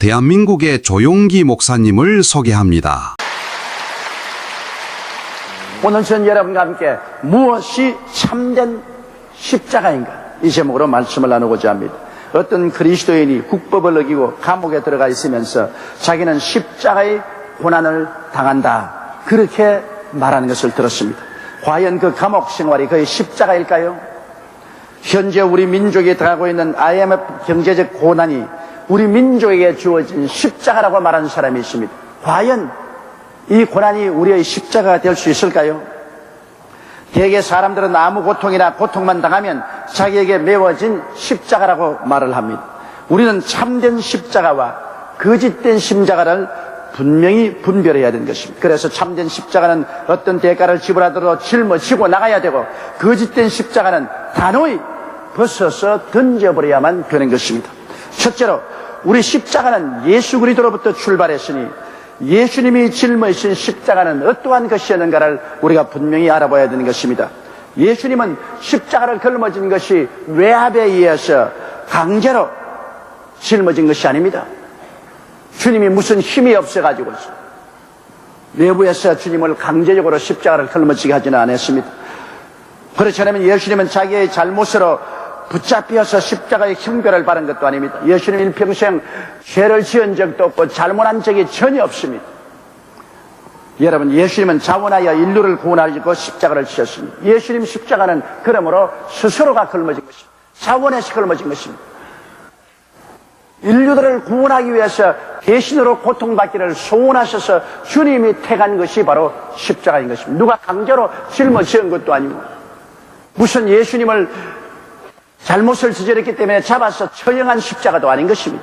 대한민국의 조용기 목사님을 소개합니다. 오늘 전 여러분과 함께 무엇이 참된 십자가인가 이 제목으로 말씀을 나누고자 합니다. 어떤 그리스도인이 국법을 어기고 감옥에 들어가 있으면서 자기는 십자가의 고난을 당한다 그렇게 말하는 것을 들었습니다. 과연 그 감옥 생활이 그의 십자가일까요? 현재 우리 민족이 당하고 있는 IMF 경제적 고난이 우리 민족에게 주어진 십자가라고 말하는 사람이 있습니다. 과연 이 고난이 우리의 십자가가 될 수 있을까요? 대개 사람들은 아무 고통이나 고통만 당하면 자기에게 메워진 십자가라고 말을 합니다. 우리는 참된 십자가와 거짓된 십자가를 분명히 분별해야 되는 것입니다. 그래서 참된 십자가는 어떤 대가를 지불하더라도 짊어지고 나가야 되고, 거짓된 십자가는 단호히 벗어서 던져버려야만 되는 것입니다. 첫째로 우리 십자가는 예수 그리스도로부터 출발했으니 예수님이 짊어지신 십자가는 어떠한 것이었는가를 우리가 분명히 알아봐야 되는 것입니다. 예수님은 십자가를 짊어진 것이 외압에 의해서 강제로 짊어진 것이 아닙니다. 주님이 무슨 힘이 없어가지고 내부에서 주님을 강제적으로 십자가를 짊어지게 하지는 않았습니다. 그렇지 않으면 예수님은 자기의 잘못으로 붙잡혀서 십자가의 형벌을 받은 것도 아닙니다. 예수님 일평생 죄를 지은 적도 없고 잘못한 적이 전혀 없습니다. 여러분, 예수님은 자원하여 인류를 구원하려고 십자가를 지었습니다. 예수님 십자가는 그러므로 스스로가 짊어진 것입니다. 자원해서 짊어진 것입니다. 인류들을 구원하기 위해서 대신으로 고통받기를 소원하셔서 주님이 택한 것이 바로 십자가인 것입니다. 누가 강제로 짊어지은 것도 아니고, 무슨 예수님을 잘못을 저질렀기 때문에 잡아서 처형한 십자가도 아닌 것입니다.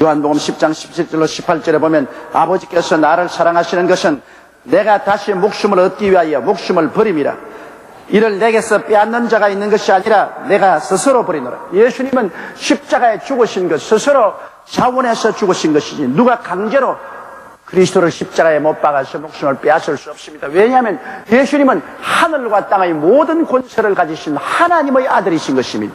요한복음 10장 17절로 18절에 보면 아버지께서 나를 사랑하시는 것은 내가 다시 목숨을 얻기 위하여 목숨을 버림이라. 이를 내게서 빼앗는 자가 있는 것이 아니라 내가 스스로 버리노라. 예수님은 십자가에 죽으신 것 스스로 자원해서 죽으신 것이지 누가 강제로 그리스도를 십자가에 못 박아서 목숨을 빼앗을 수 없습니다. 왜냐하면 예수님은 하늘과 땅의 모든 권세를 가지신 하나님의 아들이신 것입니다.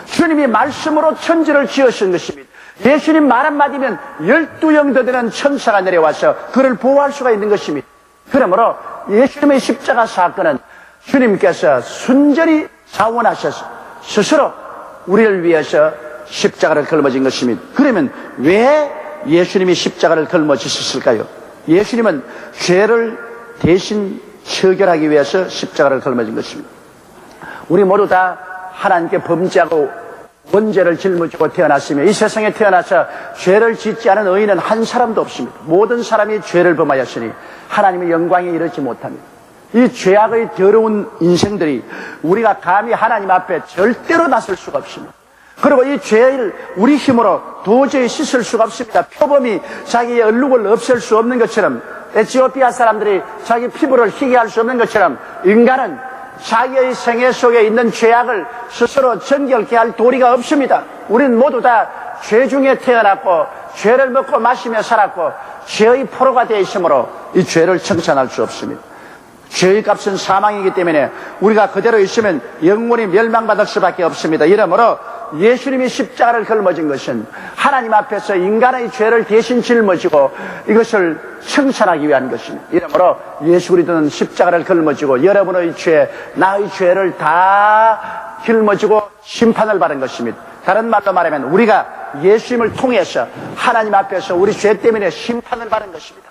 주님이 말씀으로 천지를 지으신 것입니다. 예수님 말 한마디면 12영도 되는 천사가 내려와서 그를 보호할 수가 있는 것입니다. 그러므로 예수님의 십자가 사건은 주님께서 순전히 자원하셔서 스스로 우리를 위해서 십자가를 짊어진 것입니다. 그러면 왜 예수님이 십자가를 짊어지셨을까요? 예수님은 죄를 대신 처결하기 위해서 십자가를 짊어진 것입니다. 우리 모두 다 하나님께 범죄하고 원죄를 짊어지고 태어났으며 이 세상에 태어나서 죄를 짓지 않은 의인은 한 사람도 없습니다. 모든 사람이 죄를 범하였으니 하나님의 영광에 이르지 못합니다. 이 죄악의 더러운 인생들이 우리가 감히 하나님 앞에 절대로 나설 수가 없습니다. 그리고 이 죄를 우리 힘으로 도저히 씻을 수가 없습니다. 표범이 자기의 얼룩을 없앨 수 없는 것처럼, 에티오피아 사람들이 자기 피부를 희게 할 수 없는 것처럼, 인간은 자기의 생애 속에 있는 죄악을 스스로 정결케 할 도리가 없습니다. 우리는 모두 다 죄 중에 태어났고 죄를 먹고 마시며 살았고 죄의 포로가 되어 있으므로 이 죄를 청산할 수 없습니다. 죄의 값은 사망이기 때문에 우리가 그대로 있으면 영원히 멸망받을 수밖에 없습니다. 이러므로 예수님이 십자가를 짊어진 것은 하나님 앞에서 인간의 죄를 대신 짊어지고 이것을 청산하기 위한 것입니다. 이러므로 예수 그리스도는 십자가를 짊어지고 여러분의 죄, 나의 죄를 다 짊어지고 심판을 받은 것입니다. 다른 말로 말하면 우리가 예수님을 통해서 하나님 앞에서 우리 죄 때문에 심판을 받은 것입니다.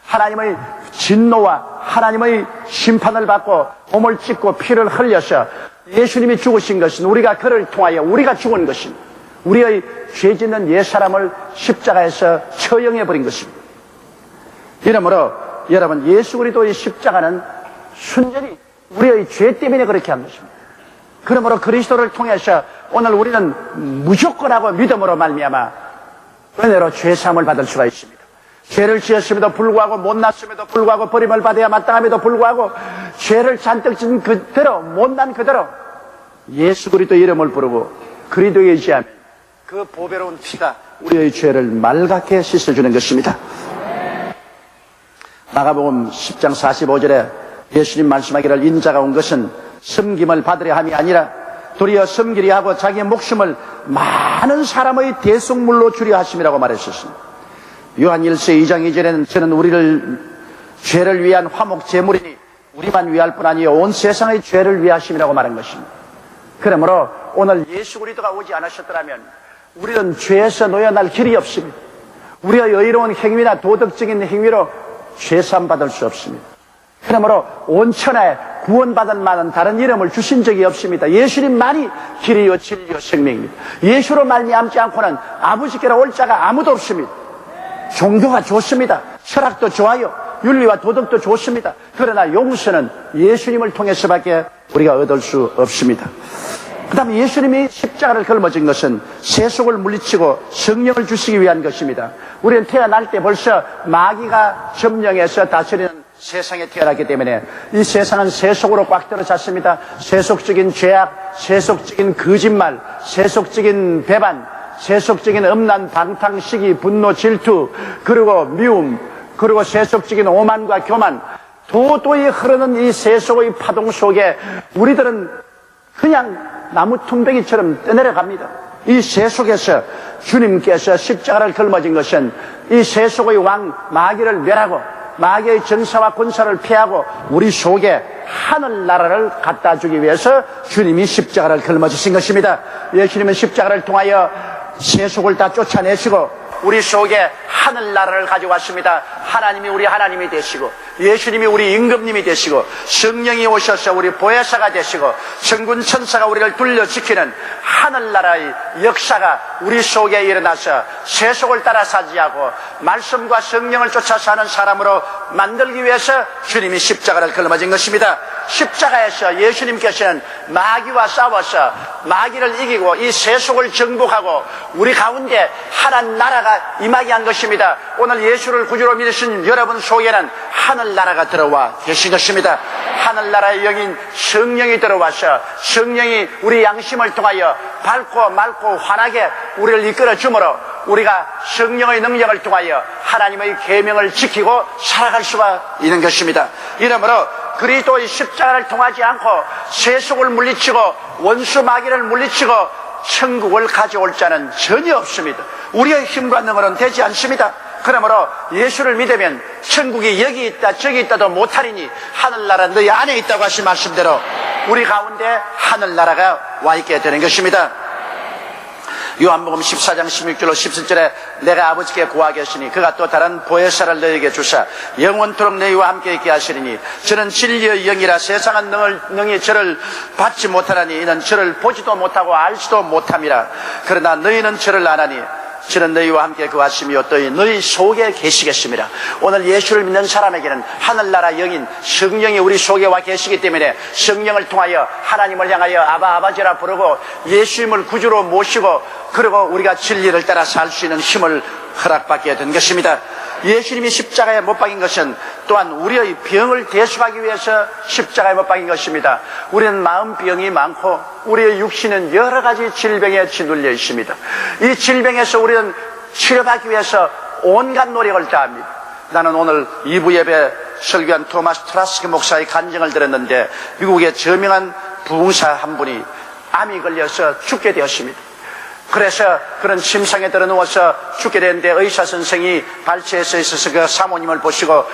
하나님의 진노와 하나님의 심판을 받고 몸을 찢고 피를 흘려서 예수님이 죽으신 것은 우리가 그를 통하여 우리가 죽은 것입니다. 우리의 죄 짓는 옛사람을 십자가에서 처형해버린 것입니다. 이러므로 여러분, 예수 그리스도의 십자가는 순전히 우리의 죄 때문에 그렇게 한 것입니다. 그러므로 그리스도를 통해서 오늘 우리는 무조건하고 믿음으로 말미암아 은혜로 죄사함을 받을 수가 있습니다. 죄를 지었음에도 불구하고 못났음에도 불구하고 버림을 받아야 마땅함에도 불구하고 죄를 잔뜩 지은 그대로 못난 그대로 예수 그리스도 이름을 부르고 그리스도에 의지하면 그 보배로운 피가 우리의 죄를 맑게 씻어주는 것입니다. 마가복음 10장 45절에 예수님 말씀하기를 인자가 온 것은 섬김을 받으려 함이 아니라 도리어 섬기려 하고 자기의 목숨을 많은 사람의 대속물로 주려 하심이라고 말했었습니다. 요한 1서 2장 2절에는 저는 우리를 죄를 위한 화목 제물이니 우리만 위할 뿐 아니요 온 세상의 죄를 위하심이라고 말한 것입니다. 그러므로 오늘 예수 그리스도가 오지 않으셨더라면 우리는 죄에서 놓여날 길이 없습니다. 우리가 여유로운 행위나 도덕적인 행위로 죄사함 받을 수 없습니다. 그러므로 온 천하에 구원받은 만한 다른 이름을 주신 적이 없습니다. 예수님만이 길이요 진리요 생명입니다. 예수로 말미암지 않고는 아버지께로 올 자가 아무도 없습니다. 종교가 좋습니다. 철학도 좋아요. 윤리와 도덕도 좋습니다. 그러나 용서는 예수님을 통해서밖에 우리가 얻을 수 없습니다. 그 다음에 예수님이 십자가를 걸머진 것은 세속을 물리치고 성령을 주시기 위한 것입니다. 우리는 태어날 때 벌써 마귀가 점령해서 다스리는 세상에 태어났기 때문에 이 세상은 세속으로 꽉 들어찼습니다. 세속적인 죄악, 세속적인 거짓말, 세속적인 배반, 세속적인 음란, 방탕, 시기, 분노, 질투, 그리고 미움, 그리고 세속적인 오만과 교만, 도도히 흐르는 이 세속의 파동 속에 우리들은 그냥 나무 tum배기처럼 떠내려갑니다. 이 세속에서 주님께서 십자가를 걸머진 것은 이 세속의 왕 마귀를 멸하고 마귀의 정사와 권사를 피하고 우리 속에 하늘나라를 갖다 주기 위해서 주님이 십자가를 걸머지신 것입니다. 예수님은 십자가를 통하여 세속을 다 쫓아내시고 우리 속에 하늘나라를 가져왔습니다. 하나님이 우리 하나님이 되시고 예수님이 우리 임금님이 되시고 성령이 오셔서 우리 보혜사가 되시고 천군 천사가 우리를 둘러 지키는 하늘나라의 역사가 우리 속에 일어나서 세속을 따라 사지하고 말씀과 성령을 쫓아 사는 사람으로 만들기 위해서 주님이 십자가를 걸머진 것입니다. 십자가에서 예수님께서는 마귀와 싸워서 마귀를 이기고 이 세속을 정복하고 우리 가운데 하나님 나라가 임하게 한 것입니다. 오늘 예수를 구주로 믿으신 여러분 속에는 하늘나라가 들어와 계신 것입니다. 하늘나라의 영인 성령이 들어와서 성령이 우리 양심을 통하여 밝고 맑고 환하게 우리를 이끌어 주므로 우리가 성령의 능력을 통하여 하나님의 계명을 지키고 살아갈 수가 있는 것입니다. 이러므로 그리스도의 십자가를 통하지 않고 세속을 물리치고 원수 마귀를 물리치고 천국을 가져올 자는 전혀 없습니다. 우리의 힘과 능력은 되지 않습니다. 그러므로 예수를 믿으면 천국이 여기 있다 저기 있다도 못하리니 하늘나라 너희 안에 있다고 하신 말씀대로 우리 가운데 하늘나라가 와 있게 되는 것입니다. 요한복음 14장 16절로 17절에 내가 아버지께 구하겠으니 그가 또 다른 보혜사를 너희에게 주사 영원토록 너희와 함께 있게 하시리니 저는 진리의 영이라 세상은 능히 저를 받지 못하나니 이는 저를 보지도 못하고 알지도 못함이라. 그러나 너희는 저를 아나니 저는 너희와 함께 거하시며 또 너희 속에 계시겠습니다. 오늘 예수를 믿는 사람에게는 하늘나라 영인 성령이 우리 속에 와 계시기 때문에 성령을 통하여 하나님을 향하여 아바 아버지라 부르고 예수님을 구주로 모시고 그리고 우리가 진리를 따라 살 수 있는 힘을 허락받게 된 것입니다. 예수님이 십자가에 못 박인 것은 또한 우리의 병을 대속하기 위해서 십자가에 못 박인 것입니다. 우리는 마음병이 많고 우리의 육신은 여러 가지 질병에 짓눌려 있습니다. 이 질병에서 우리는 치료받기 위해서 온갖 노력을 다합니다. 나는 오늘 2부 예배 설교한 토마스 트라스키 목사의 간증을 들었는데 미국의 저명한 부흥사 한 분이 암이 걸려서 죽게 되었습니다. 그래서 그런 침상에 들어 누워서 죽게 되는데 의사 선생이 발치해서 있어서 그 사모님을 보시고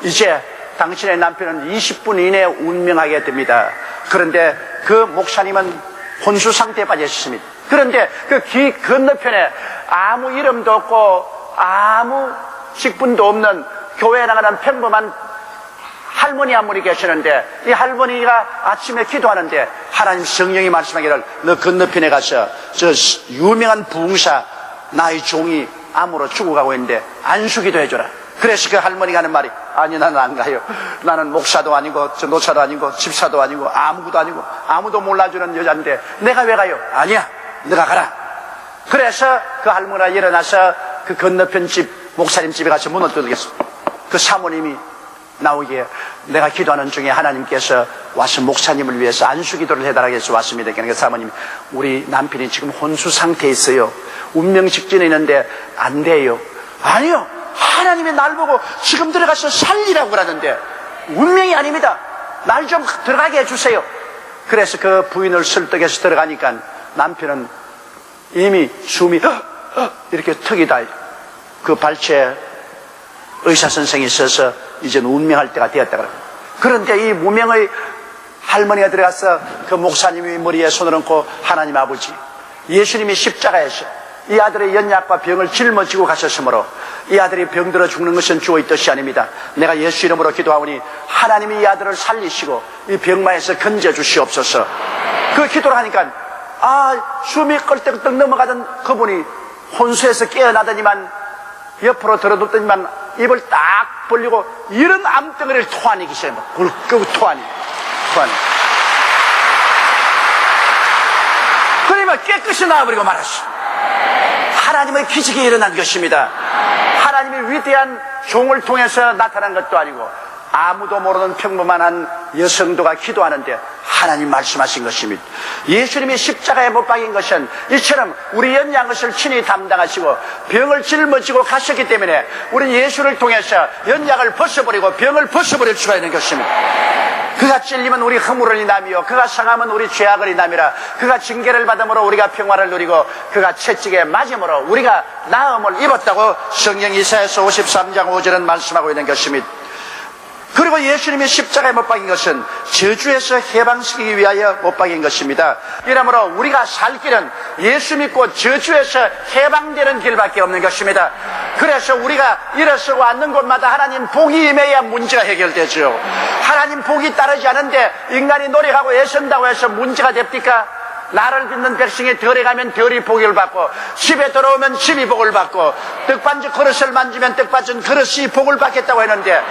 이제 당신의 남편은 20분 이내에 운명하게 됩니다. 그런데 그 목사님은 혼수 상태에 빠져 있습니다. 그런데 그 길 건너편에 아무 이름도 없고 아무 직분도 없는 교회에 나가는 평범한 할머니 한 분이 계시는데 이 할머니가 아침에 기도하는데 하나님 성령이 말씀하기를 너 건너편에 가서 저 유명한 부흥사 나의 종이 암으로 죽어가고 있는데 안수기도 해줘라. 그래서 그 할머니가 하는 말이 아니 나는 안 가요. 나는 목사도 아니고 저 노사도 아니고 집사도 아니고 아무것도 아니고 아무도 몰라주는 여자인데 내가 왜 가요? 아니야 너가 가라. 그래서 그 할머니가 일어나서 그 건너편 집 목사님 집에 가서 문을 두드렸습니다. 그 사모님이 나오기에 내가 기도하는 중에 하나님께서 와서 목사님을 위해서 안수기도를 해달라고 해서 왔습니다. 그러니까 사모님이 우리 남편이 지금 혼수 상태에 있어요. 운명 직전에 있는데 안 돼요. 아니요. 하나님이 날 보고 지금 들어가서 살리라고 그러는데 운명이 아닙니다. 날 좀 들어가게 해주세요. 그래서 그 부인을 설득해서 들어가니까 남편은 이미 숨이 이렇게 턱이 다 그 발치에 의사 선생이 있어서 이제는 운명할 때가 되었다 그래요. 그런데 이 무명의 할머니가 들어가서 그 목사님이 머리에 손을 얹고 하나님 아버지, 예수님이 십자가에서 이 아들의 연약과 병을 짊어지고 가셨으므로 이 아들이 병들어 죽는 것은 주의 뜻이 아닙니다. 내가 예수 이름으로 기도하오니 하나님이 이 아들을 살리시고 이 병마에서 건져 주시옵소서. 그 기도를 하니까 숨이 껄떡껄떡 넘어가던 그분이 혼수에서 깨어나더니만 옆으로 들어눕더니만 입을 딱 벌리고 이런 암덩어리를 토하니기 시작합니다. 굴끄고 토하니. 그러면 깨끗이 나와버리고 말았어. 하나님의 기적이 일어난 것입니다. 하나님의 위대한 종을 통해서 나타난 것도 아니고 아무도 모르는 평범한 한 여성도가 기도하는데 하나님 말씀하신 것입니다. 예수님이 십자가에 못 박인 것은 이처럼 우리 연약한 것을 친히 담당하시고 병을 짊어지고 가셨기 때문에 우리는 예수를 통해서 연약을 벗어버리고 병을 벗어버릴 수가 있는 것입니다. 그가 찔리면 우리 허물을 인하며 그가 상하면 우리 죄악을 인하미라. 그가 징계를 받음으로 우리가 평화를 누리고 그가 채찍에 맞음으로 우리가 나음을 입었다고 성경 이사야서 53장 5절은 말씀하고 있는 것입니다. 그리고 예수님이 십자가에 못 박인 것은 저주에서 해방시키기 위하여 못 박인 것입니다. 이러므로 우리가 살 길은 예수 믿고 저주에서 해방되는 길밖에 없는 것입니다. 그래서 우리가 일어서고 앉는 곳마다 하나님 복이 임해야 문제가 해결되죠. 하나님 복이 따르지 않은데 인간이 노력하고 애쓴다고 해서 문제가 됩니까? 나를 믿는 백성이 덜에 가면 덜이 복을 받고 집에 들어오면 집이 복을 받고 떡반죽 그릇을 만지면 떡반죽 그릇이 복을 받겠다고 했는데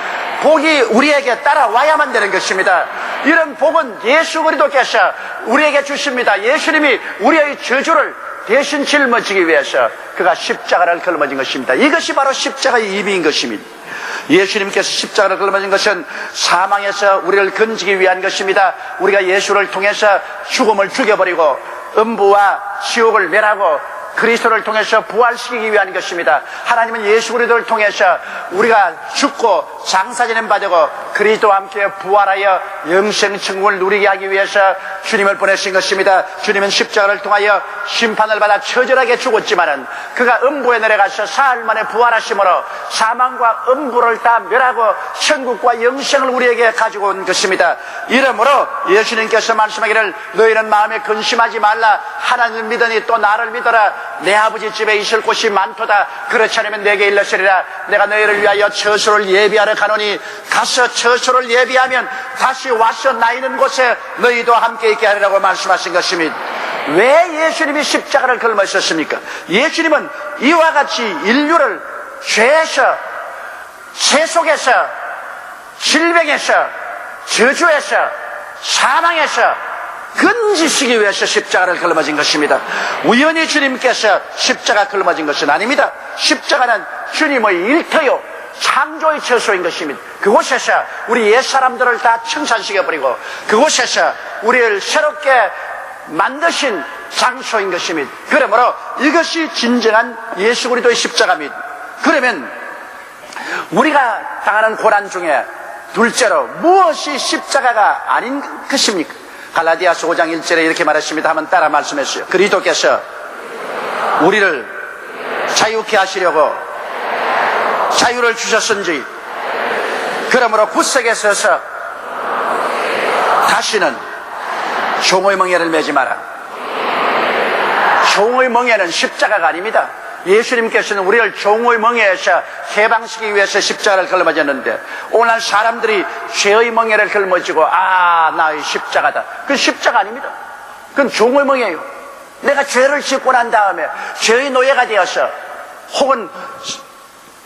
복이 우리에게 따라와야만 되는 것입니다. 이런 복은 예수 그리스도께서 우리에게 주십니다. 예수님이 우리의 저주를 대신 짊어지기 위해서 그가 십자가를 걸머진 것입니다. 이것이 바로 십자가의 의미인 것입니다. 예수님께서 십자가를 걸머진 것은 사망에서 우리를 건지기 위한 것입니다. 우리가 예수를 통해서 죽음을 죽여버리고 음부와 지옥을 멸하고 그리스도를 통해서 부활시키기 위한 것입니다. 하나님은 예수 그리스도를 통해서 우리가 죽고 장사지는 바되고 그리스도와 함께 부활하여 영생 천국을 누리게 하기 위해서 주님을 보내신 것입니다. 주님은 십자가를 통하여 심판을 받아 처절하게 죽었지만은 그가 음부에 내려가서 사흘 만에 부활하심으로 사망과 음부를 다 멸하고 천국과 영생을 우리에게 가지고 온 것입니다. 이러므로 예수님께서 말씀하기를 너희는 마음에 근심하지 말라. 하나님을 믿으니 또 나를 믿어라. 내 아버지 집에 있을 곳이 많도다. 그렇지 않으면 내게 일러시리라. 내가 너희를 위하여 처소를 예비하러 가노니 가서 처소를 예비하면 다시 와서 나 있는 곳에 너희도 함께 있게 하리라고 말씀하신 것입니다. 왜 예수님이 십자가를 걸으셨습니까? 예수님은 이와 같이 인류를 죄에서, 죄 속에서, 질병에서, 저주에서, 사망에서 건지시기 위해서 십자가를 걸머진 것입니다. 우연히 주님께서 십자가 걸머진 것은 아닙니다. 십자가는 주님의 일터요 창조의 처소인 것입니다. 그곳에서 우리 옛사람들을 다 청산시켜버리고 그곳에서 우리를 새롭게 만드신 장소인 것입니다. 그러므로 이것이 진정한 예수 그리스도의 십자가입니다. 그러면 우리가 당하는 고난 중에 둘째로 무엇이 십자가가 아닌 것입니까? 갈라디아서 5장 1절에 이렇게 말했습니다. 한번 따라 말씀했어요. 그리스도께서 우리를 자유케 하시려고 자유를 주셨은지 그러므로 굳세게 서서 다시는 종의 멍에를 매지 마라. 종의 멍에는 십자가가 아닙니다. 예수님께서는 우리를 종의 멍에에서 해방시키기 위해서 십자가를 걸머졌는데 오늘 사람들이 죄의 멍에를 걸머지고 나의 십자가다. 그건 십자가 아닙니다. 그건 종의 멍에예요. 내가 죄를 짓고 난 다음에 죄의 노예가 되어서 혹은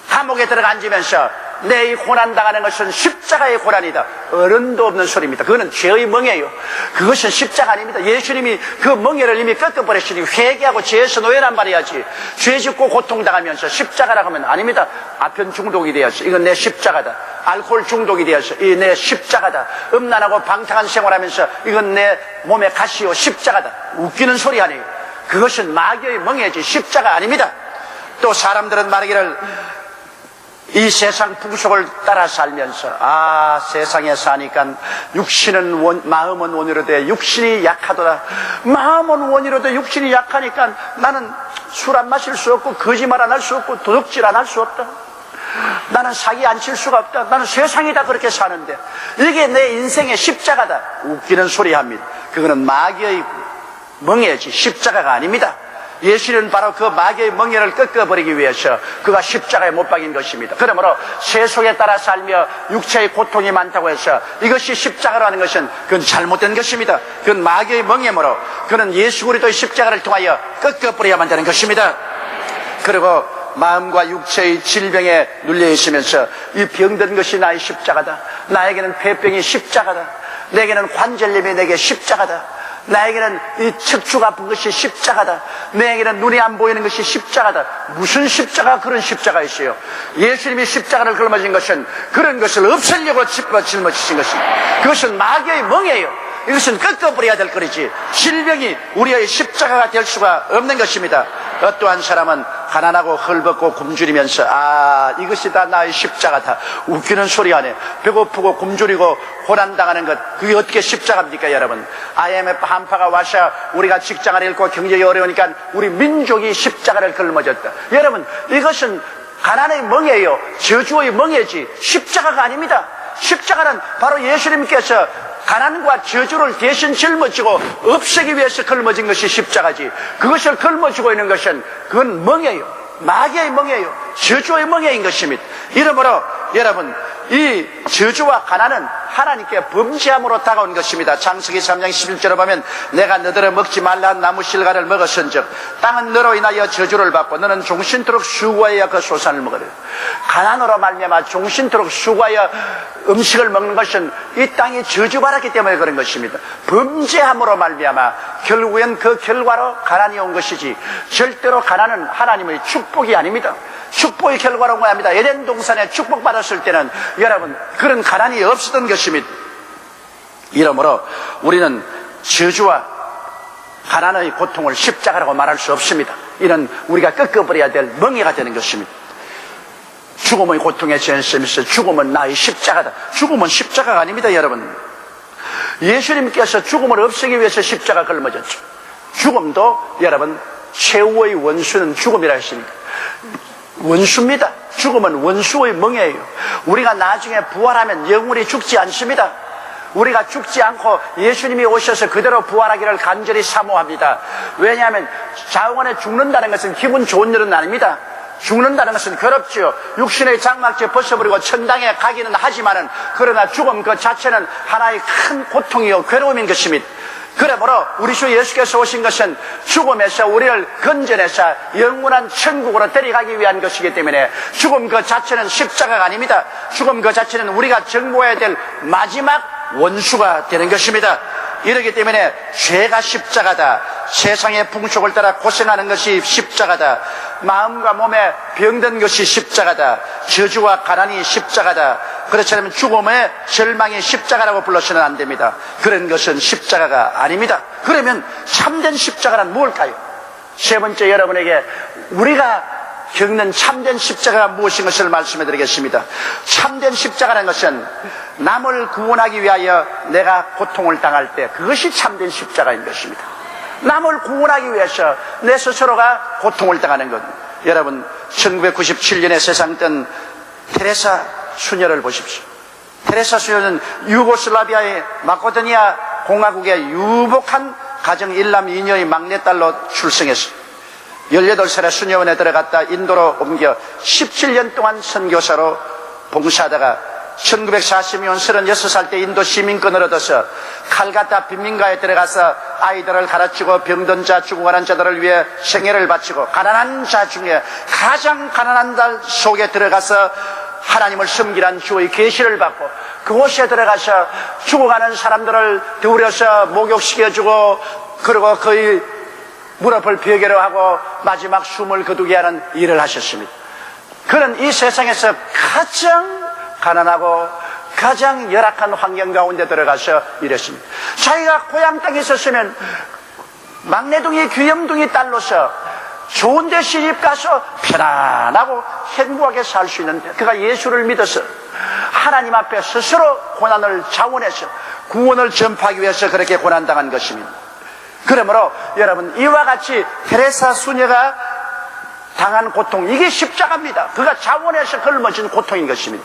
감옥에 들어가 앉으면서 내 고난당하는 것은 십자가의 고난이다. 어른도 없는 소리입니다. 그거는 죄의 멍에예요. 그것은 십자가 아닙니다. 예수님이 그 멍에를 이미 꺾어버렸으니 회개하고 죄에서 노예란 말이야지. 죄 짓고 고통당하면서 십자가라고 하면 아닙니다. 아편 중독이 되어서 이건 내 십자가다. 알코올 중독이 되어서 이 내 십자가다. 음란하고 방탕한 생활하면서 이건 내 몸에 가시오 십자가다. 웃기는 소리 아니에요. 그것은 마귀의 멍에지 십자가 아닙니다. 또 사람들은 말하기를 이 세상 풍속을 따라 살면서 세상에 사니까 마음은 원이로되 육신이 약하도다. 마음은 원이로되 육신이 약하니까 나는 술 안 마실 수 없고 거짓말 안 할 수 없고 도둑질 안 할 수 없다. 나는 사기 안 칠 수가 없다. 나는 세상이 다 그렇게 사는데 이게 내 인생의 십자가다. 웃기는 소리 합니다. 그거는 마귀의 멍에지 십자가가 아닙니다. 예수는 바로 그 마귀의 멍에를 꺾어버리기 위해서 그가 십자가에 못 박인 것입니다. 그러므로 세속에 따라 살며 육체의 고통이 많다고 해서 이것이 십자가라는 것은 그건 잘못된 것입니다. 그건 마귀의 멍에므로 그는 예수 그리스도의 십자가를 통하여 꺾어버려야만 되는 것입니다. 그리고 마음과 육체의 질병에 눌려 있으면서 이 병든 것이 나의 십자가다. 나에게는 폐병이 십자가다. 내게는 관절염이 내게 십자가다. 나에게는 이 척추가 아픈 것이 십자가다. 내게는 눈이 안 보이는 것이 십자가다. 무슨 십자가? 그런 십자가 있어요. 예수님이 십자가를 걸머진 것은 그런 것을 없애려고 짊어지신 것입니다. 그것은 마귀의 멍이에요. 이것은 꺾어버려야 될 것이지 질병이 우리의 십자가가 될 수가 없는 것입니다. 어떠한 사람은 가난하고 헐벗고 굶주리면서 이것이 다 나의 십자가다. 웃기는 소리 하네. 배고프고 굶주리고 고난당하는 것, 그게 어떻게 십자가입니까? 여러분, IMF 한파가 와서 우리가 직장을 잃고 경제가 어려우니까 우리 민족이 십자가를 걸머졌다. 여러분, 이것은 가난의 멍에예요. 저주의 멍에지 십자가가 아닙니다. 십자가는 바로 예수님께서 가난과 저주를 대신 짊어지고 없애기 위해서 걸머진 것이 십자가지. 그것을 걸머지고 있는 것은 그건 멍이에요. 마귀의 멍이에요. 저주의 멍에인 것입니다. 이러므로 여러분, 이 저주와 가난은 하나님께 범죄함으로 다가온 것입니다. 창세기 3장 11절에 보면 내가 너더러 먹지 말라 한 나무 실과를 먹었은즉 땅은 너로 인하여 저주를 받고 너는 종신토록 수고하여 그 소산을 먹으리라. 가난으로 말미암아 종신토록 수고하여 음식을 먹는 것은 이 땅이 저주받았기 때문에 그런 것입니다. 범죄함으로 말미암아 결국엔 그 결과로 가난이 온 것이지 절대로 가난은 하나님의 축복이 아닙니다. 축복의 결과로 뭐합니다. 에덴 동산에 축복받았을 때는 여러분 그런 가난이 없었던 것입니다. 이러므로 우리는 저주와 가난의 고통을 십자가라고 말할 수 없습니다. 이는 우리가 꺾어버려야 될 멍에가 되는 것입니다. 죽음의 고통에 전심에서 죽음은 나의 십자가다. 죽음은 십자가가 아닙니다. 여러분, 예수님께서 죽음을 없애기 위해서 십자가 걸머졌죠. 죽음도 여러분 최후의 원수는 죽음이라 했으니까 원수입니다. 죽음은 원수의 멍에예요. 우리가 나중에 부활하면 영원히 죽지 않습니다. 우리가 죽지 않고 예수님이 오셔서 그대로 부활하기를 간절히 사모합니다. 왜냐하면 자원에 죽는다는 것은 기분 좋은 일은 아닙니다. 죽는다는 것은 괴롭지요. 육신의 장막제 벗어버리고 천당에 가기는 하지만은 그러나 죽음 그 자체는 하나의 큰 고통이요 괴로움인 것입니다. 그러므로 우리 주 예수께서 오신 것은 죽음에서 우리를 건져내서 영원한 천국으로 데려가기 위한 것이기 때문에 죽음 그 자체는 십자가가 아닙니다. 죽음 그 자체는 우리가 정보해야 될 마지막 원수가 되는 것입니다. 이렇기 때문에 죄가 십자가다. 세상의 풍속을 따라 고생하는 것이 십자가다. 마음과 몸에 병든 것이 십자가다. 저주와 가난이 십자가다. 그렇지 않으면 죽음의 절망이 십자가라고 불러서는 안 됩니다. 그런 것은 십자가가 아닙니다. 그러면 참된 십자가란 무엇일까요? 세 번째, 여러분에게 우리가 겪는 참된 십자가가 무엇인 것을 말씀해 드리겠습니다. 참된 십자가라는 것은 남을 구원하기 위하여 내가 고통을 당할 때 그것이 참된 십자가인 것입니다. 남을 구원하기 위해서 내 스스로가 고통을 당하는 것. 여러분, 1997년에 세상 뜬 테레사 수녀를 보십시오. 테레사 수녀는 유고슬라비아의 마케도니아 공화국의 유복한 가정 일남 이녀의 막내딸로 출생했습니다. 18살에 수녀원에 들어갔다 인도로 옮겨 17년 동안 선교사로 봉사하다가 1940년 36살 때 인도 시민권을 얻어서 칼가타 빈민가에 들어가서 아이들을 가르치고 병든 자, 죽어가는 자들을 위해 생애를 바치고 가난한 자 중에 가장 가난한 자 속에 들어가서 하나님을 섬기란 주의 계시를 받고 그곳에 들어가서 죽어가는 사람들을 데우려서 목욕시켜주고 그리고 거의 무릎을 베개로 하고 마지막 숨을 거두게 하는 일을 하셨습니다. 그는 이 세상에서 가장 가난하고 가장 열악한 환경 가운데 들어가서 일했습니다. 자기가 고향 땅에 있었으면 막내둥이 귀염둥이 딸로서 좋은 데 시집 가서 편안하고 행복하게 살 수 있는데, 그가 예수를 믿어서 하나님 앞에 스스로 고난을 자원해서 구원을 전파하기 위해서 그렇게 고난당한 것입니다. 그러므로 여러분, 이와 같이 테레사 수녀가 당한 고통, 이게 십자가입니다. 그가 자원해서 걸머진 고통인 것입니다.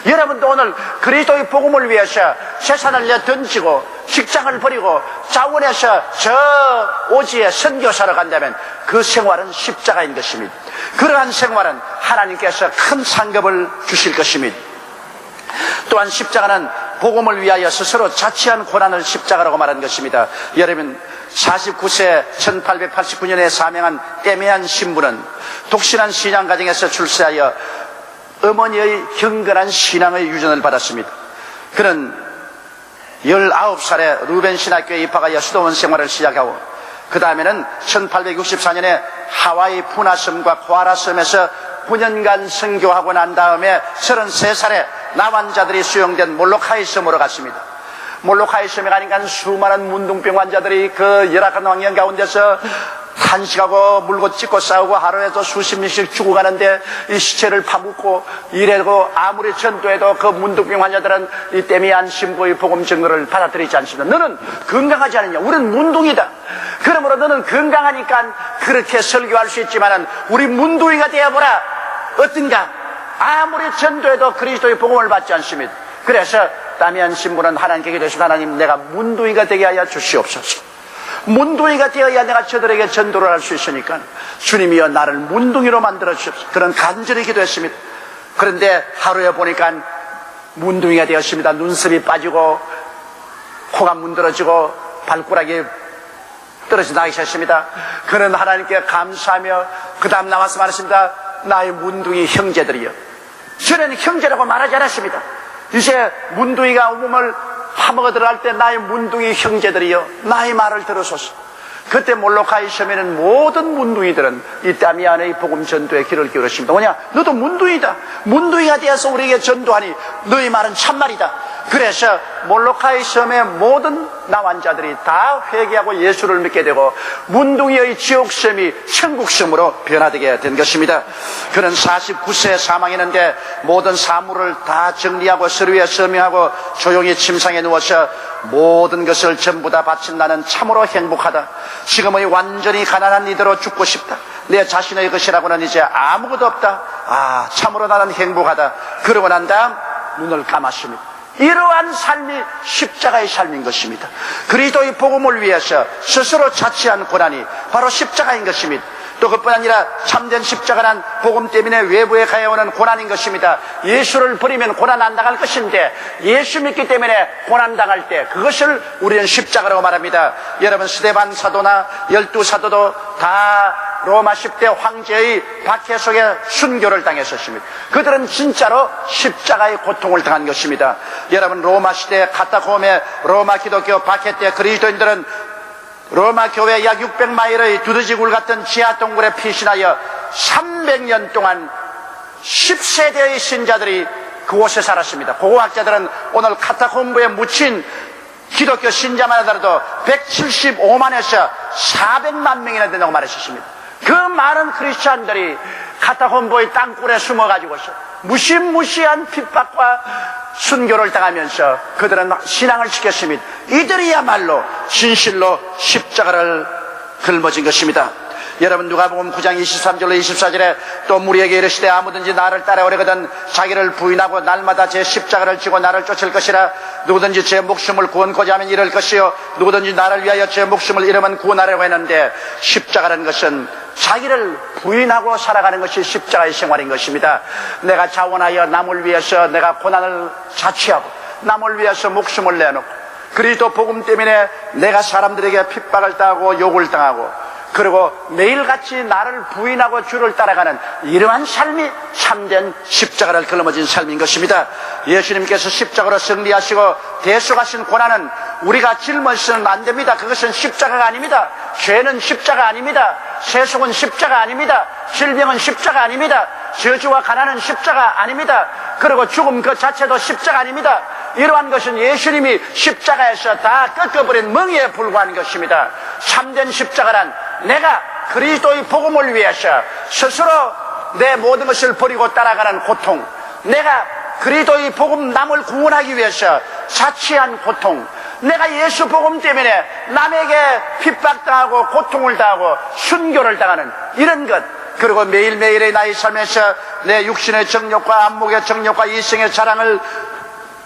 여러분도 오늘 그리스도의 복음을 위해서 재산을 내던지고 직장을 버리고 자원해서 저 오지에 선교사로 간다면 그 생활은 십자가인 것입니다. 그러한 생활은 하나님께서 큰 상급을 주실 것입니다. 또한 십자가는 복음을 위하여 스스로 자치한 고난을 십자가라고 말한 것입니다. 여러분, 49세 1889년에 사명한 애매한 신부는 독신한 신앙 가정에서 출세하여 어머니의 경건한 신앙의 유전을 받았습니다. 그는 19살에 루벤 신학교에 입학하여 수도원 생활을 시작하고, 그 다음에는 1864년에 하와이 푸나섬과 코아라섬에서 9년간 선교하고 난 다음에 33살에 나환자들이 수용된 몰로카이 섬으로 갔습니다. 몰로카이 섬에 가니까 수많은 문둥병 환자들이 그 열악한 환경 가운데서 탄식하고 물고 찢고 싸우고 하루에도 수십 명씩 죽어가는데, 이 시체를 파묻고 이래고 아무리 전도해도 그 문둥병 환자들은 이 데미안 신부의 복음 증거를 받아들이지 않습니다. 너는 건강하지 않느냐? 우리는 문둥이다. 그러므로 너는 건강하니까 그렇게 설교할 수 있지만은 우리 문둥이가 되어보라. 어떤가? 아무리 전도해도 그리스도의 복음을 받지 않습니다. 그래서 데미안 신부는 하나님께 기도했습니다. 하나님, 내가 문둥이가 되게 하여 주시옵소서. 문둥이가 되어야 내가 저들에게 전도를 할 수 있으니까 주님이여 나를 문둥이로 만들어 주십시오. 그런 간절히 기도했습니다. 그런데 하루에 보니까 문둥이가 되었습니다. 눈썹이 빠지고 코가 문드러지고 발가락이 떨어져 나기 시작했습니다. 그는 하나님께 감사하며 그 다음 나와서 말했습니다. 나의 문둥이 형제들이여. 전에는 형제라고 말하지 않았습니다. 이제 문둥이가 몸을 파먹어 들어갈 때 나의 문둥이 형제들이여, 나의 말을 들으소서. 그때 몰로카이 섬에는 모든 문둥이들은 이 데미안의 복음 전도에 귀를 기울였습니다. 뭐냐? 너도 문둥이다. 문둥이가 되어서 우리에게 전도하니 너의 말은 참말이다. 그래서 몰로카이 섬의 모든 나환자들이 다 회개하고 예수를 믿게 되고 문둥이의 지옥섬이 천국섬으로 변화되게 된 것입니다. 그는 49세에 사망했는데 모든 사물을 다 정리하고 서류에 서명하고 조용히 침상에 누워서 모든 것을 전부 다 바친 나는 참으로 행복하다. 지금의 완전히 가난한 이대로 죽고 싶다. 내 자신의 것이라고는 이제 아무것도 없다. 아, 참으로 나는 행복하다. 그러고 난 다음 눈을 감았습니다. 이러한 삶이 십자가의 삶인 것입니다. 그리스도의 복음을 위해서 스스로 자치한 고난이 바로 십자가인 것입니다. 또 그뿐 아니라 참된 십자가란 복음 때문에 외부에 가해오는 고난인 것입니다. 예수를 버리면 고난 안 당할 것인데 예수 믿기 때문에 고난 당할 때 그것을 우리는 십자가라고 말합니다. 여러분, 스데반 사도나 12사도도 다 로마 10대 황제의 박해 속에 순교를 당했었습니다. 그들은 진짜로 십자가의 고통을 당한 것입니다. 여러분, 로마 시대 카타콤의 로마 기독교 박해 때 그리스도인들은 로마 교회 약 600마일의 두더지굴 같은 지하 동굴에 피신하여 300년 동안 10세대의 신자들이 그곳에 살았습니다. 고고학자들은 오늘 카타콤부에 묻힌 기독교 신자만 하더라도 175만에서 400만 명이나 된다고 말했었습니다. 그 많은 크리스찬들이 카타콤보의 땅굴에 숨어가지고서 무시무시한 핍박과 순교를 당하면서 그들은 신앙을 지켰습니다. 이들이야말로 진실로 십자가를 짊어진 것입니다. 여러분, 누가복음 9장 23절로 24절에 또 무리에게 이르시되 아무든지 나를 따라오려거든 자기를 부인하고 날마다 제 십자가를 지고 나를 쫓을 것이라. 누구든지 제 목숨을 구원코자 하면 잃을 것이요 누구든지 나를 위하여 제 목숨을 잃으면 구원하려고 했는데, 십자가라는 것은 자기를 부인하고 살아가는 것이 십자가의 생활인 것입니다. 내가 자원하여 남을 위해서 내가 고난을 자취하고 남을 위해서 목숨을 내놓고 그리스도 복음 때문에 내가 사람들에게 핍박을 당하고 욕을 당하고 그리고 매일같이 나를 부인하고 주를 따라가는 이러한 삶이 참된 십자가를 짊어진 삶인 것입니다. 예수님께서 십자가로 승리하시고 대속하신 고난은 우리가 짊어서는 안 됩니다. 그것은 십자가가 아닙니다. 죄는 십자가 아닙니다. 세속은 십자가 아닙니다. 질병은 십자가 아닙니다. 저주와 가난은 십자가 아닙니다. 그리고 죽음 그 자체도 십자가 아닙니다. 이러한 것은 예수님이 십자가에서 다 꺾어버린 멍에에 불과한 것입니다. 참된 십자가란 내가 그리스도의 복음을 위해서 스스로 내 모든 것을 버리고 따라가는 고통, 내가 그리스도의 복음 남을 구원하기 위해서 자취한 고통, 내가 예수 복음 때문에 남에게 핍박당하고 고통을 당하고 순교를 당하는 이런 것, 그리고 매일매일의 나의 삶에서 내 육신의 정욕과 안목의 정욕과 이성의 자랑을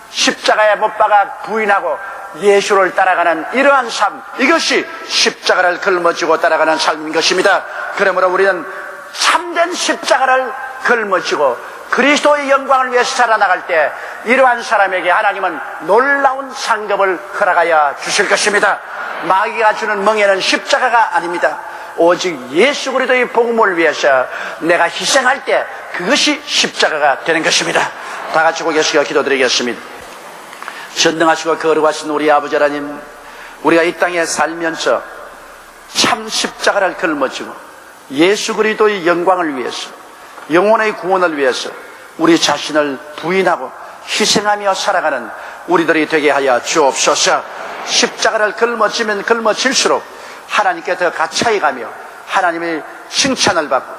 십자가에 못 박아 부인하고 예수를 따라가는 이러한 삶, 이것이 십자가를 걸머쥐고 따라가는 삶인 것입니다. 그러므로 우리는 참된 십자가를 걸머쥐고 그리스도의 영광을 위해서 살아나갈 때 이러한 사람에게 하나님은 놀라운 상급을 허락하여 주실 것입니다. 마귀가 주는 멍에는 십자가가 아닙니다. 오직 예수 그리스도의 복음을 위해서 내가 희생할 때 그것이 십자가가 되는 것입니다. 다 같이 고개 숙여 기도드리겠습니다. 전능하시고 거룩하신 우리 아버지 하나님, 우리가 이 땅에 살면서 참 십자가를 걸머쥐고 예수 그리스도의 영광을 위해서, 영혼의 구원을 위해서 우리 자신을 부인하고 희생하며 살아가는 우리들이 되게 하여 주옵소서. 십자가를 걸머쥐면 걸머질수록 하나님께 더 가차이 가며 하나님의 칭찬을 받고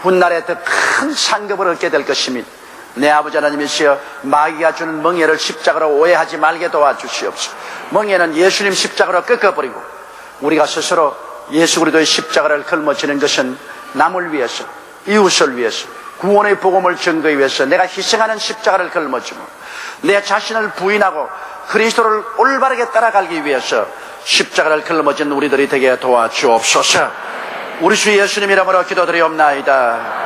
훗날에 더 큰 상급을 얻게 될 것입니다. 내 아버지 하나님이시여, 마귀가 주는 멍에를 십자가로 오해하지 말게 도와주시옵소서. 멍에는 예수님 십자가로 꺾어버리고 우리가 스스로 예수 그리스도의 십자가를 걸머쥐는 것은 남을 위해서, 이웃을 위해서, 구원의 복음을 증거하기 위해서 내가 희생하는 십자가를 걸머쥐고 내 자신을 부인하고 그리스도를 올바르게 따라가기 위해서 십자가를 걸머쥐는 우리들이 되게 도와주옵소서. 우리 주 예수님 이름으로 기도드리옵나이다.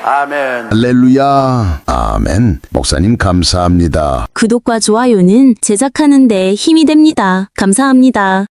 아멘. 할렐루야. 아멘. 목사님 감사합니다. 구독과 좋아요는 제작하는 데 힘이 됩니다. 감사합니다.